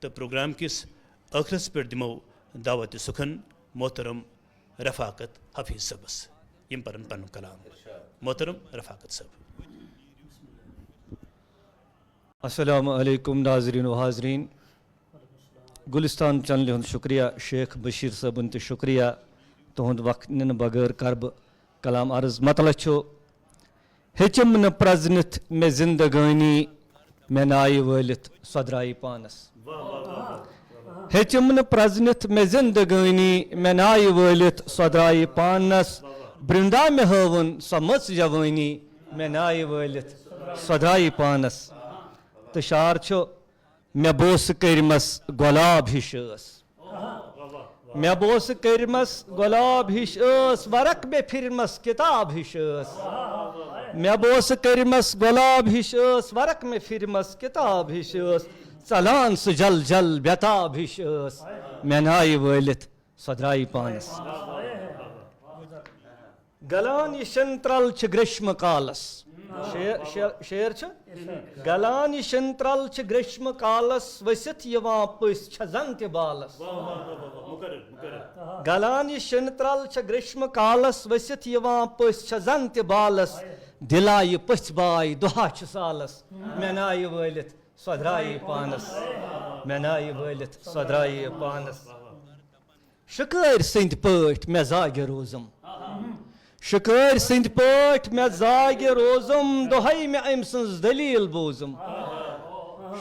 تو پروگرام کس آخرس پہ دمو دعوت سخن محترم رفاقت حفیظ صبس یم پرن پن کلام محترم رفاقت صاحب. السلام علیکم ناظرین و حاضرین. گلستان چینل ہند شکریہ شیخ بشیر صٲبن تہ شکریہ تہند وقت نن بغیر کرب کلام عرض. مطلب چھو ہیچم نہ پرزنت مے زندگانی مے نائی ولت سدرائی پانس. ہیچم نہ پرزنت مے زندگانی مے نائی ولت سدرائی پانس. برندا مے ہون سو مچ جوانی مے نائی ولت سدرائی پانس. تو شعر چھو مے بوس کرمس گلاب ہش ٲس. مے بوس کرمس گلاب ہش ٲس ورق مے پھرمس کتاب ہش ٲس. مے بوس کرمس گلاب ہش ٲس ورق مے پھرمس کتاب ہش ٲس. ژلان سُہ جل جل بیتاب ہش ٲس مے نائی وٲلِتھ سۄ درٛایہِ پانس. گلان یہ شنترل چھ گریشم کالس. شیر چھ گلان یہ شنترل چھ گریشم کالس ؤسِتھ یوان پٔژھۍ چھےٚ زن تہِ بالس. گلان یہ شنترل چھ گریشم کالس ؤسِتھ یوان پٔژھۍ چھےٚ زن تہِ بالس. دِلایہِ پٔژھۍ باے دُہا چھِ سالس مے نایہِ وٲلِتھ سۄ درٛایہِ پانس. مے نایہِ وٲلِتھ سۄ درٛایہِ پانس. شکٲرۍ سٕنٛدۍ پٲٹھۍ مےٚ زاگہِ روزُم. شکٲرۍ سٕنٛدۍ پٲٹھۍ مےٚ زاگہِ روزُم دۄہے مےٚ أمۍ سٕنٛز دٔلیٖل بوٗزُم.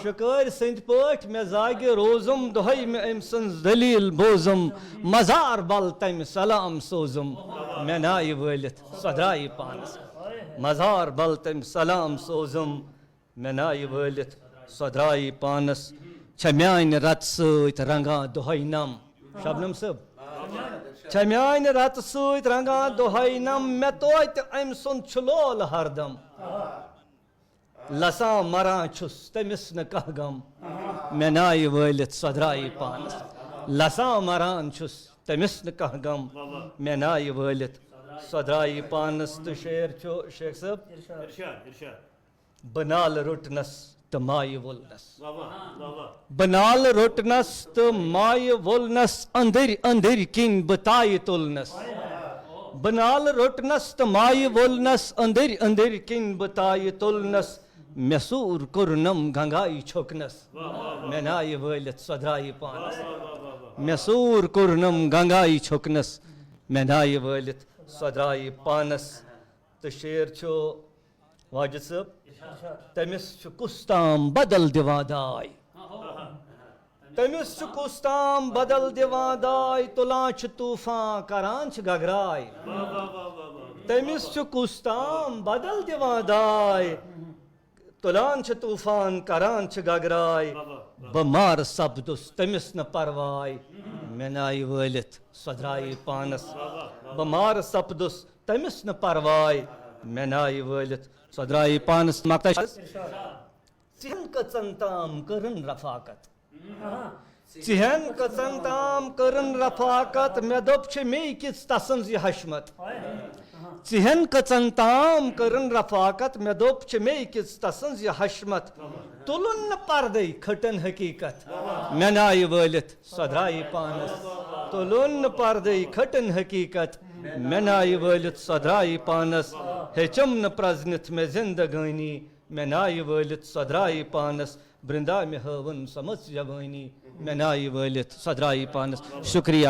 شکٲرۍ سٕنٛدۍ پٲٹھۍ مےٚ زاگہِ روزُم دۄہے مےٚ أمۍ سٕنٛز دٔلیٖل بوٗزُم. مزار بل تمہِ سلام سوزُم مےٚ نایہِ وٲلِتھ سۄ درٛایہِ پانس. مزار بل تمہِ سلام سوزُم مےٚ نایہِ وٲلِتھ سۄ درٛایہِ پانس. چھےٚ میانہِ رتہٕ سۭتۍ رنگان دۄہے نم. شبنم صٲب چھےٚ میانہِ رتہٕ سۭتۍ رنگان دۄہے نم. مےٚ توتہِ أمۍ سُنٛد چھُ لول ہردم. لسان مران چھُس تٔمِس نہٕ کانٛہہ غم مےٚ نایہِ وٲلِتھ سۄ درٛایہِ پانس. لسان مران چھُس تٔمِس نہٕ کانٛہہ غم مےٚ نایہِ وٲلِتھ سۄ درٛایہِ پانس. تہٕ شعر چھُ شیخ صٲب بہٕ نالہٕ روٚٹنس تہٕ مایہِ وولنس. بہٕ نالہٕ روٚٹنس تہٕ مایہِ وولنس أنٛدٕرۍ أنٛدٕرۍ کِنۍ بہٕ تایہِ تُلنس. بہٕ نالہٕ روٚٹنس تہٕ مایہِ وولنس أنٛدٕرۍ أنٛدٕرۍ کِنۍ بہٕ تایہِ تُلنس. مےٚ سوٗر کوٚرنم گنگایہِ چھوٚکنس مےٚ نایہِ وٲلِتھ سۄ درٛایہِ پانس. مےٚ سوٗر کوٚرنم گنگایہِ چھوٚکنس مےٚ نایہِ وٲلِتھ سۄ درٛایہِ پانس. تہٕ شعر چھُ واجد صٲب تٔمِس چھُ کُس تام بدل دِوان داے. تٔمِس چھُ کُس تام بدل دِوان داے. تُلان چھُ طوٗفان کران چھِ گگراے. تٔمِس چھُ کُس تام بدل دِوان داے. تُلان چھِ طوٗفان کران چھِ گگراے. بہٕ مارٕ سپدُس تٔمِس نہٕ پرواے مےٚ نایہِ وٲلِتھ سۄ درٛایہِ پانس. بہٕ مارٕ سپدُس تٔمِس نہٕ پرواے مےٚ نایہِ وٲلِتھ سۄ درٛایہِ پانس. ژِہن کٔژن تام کٔرٕن رفاقت. ژِہن کٔژن تام کٔرٕن رفاقت. مےٚ دوٚپ چھِ مے کِژ تسٕنٛز یہِ حشمت. ژِہن کٔژن تام کٔرٕن رفاقت. مےٚ دوٚپ چھِ مے کِژ تسٕنٛز یہِ حشمت. تُلُن نہٕ پردے کھٔٹن حقیٖقت مےٚ نایہِ وٲلِتھ سۄ درٛایہِ پانس. تُلُن نہٕ پردے کھٔٹن حقیٖقت مےٚ نایہِ وٲلِتھ سۄ درٛایہِ پانس. ہیٚچم نہٕ پرزنِتھ مےٚ زندگٲنی مےٚ نایہِ وٲلِتھ سۄ درٛایہِ پانس. برندا مےٚ ہٲوٕن سۄ مٔژ جوٲنی مےٚ نایہِ وٲلِتھ سۄ درٛایہِ پانس. شُکریہ.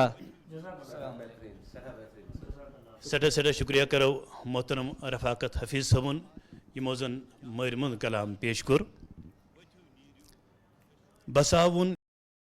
سٮ۪ٹھاہ سٮ۪ٹھاہ شُکریہ کرو محترم رفاقت حفیظ صٲبُن یِمو زن مٲرۍ مُنٛد کلام پیش کوٚر. بساوُن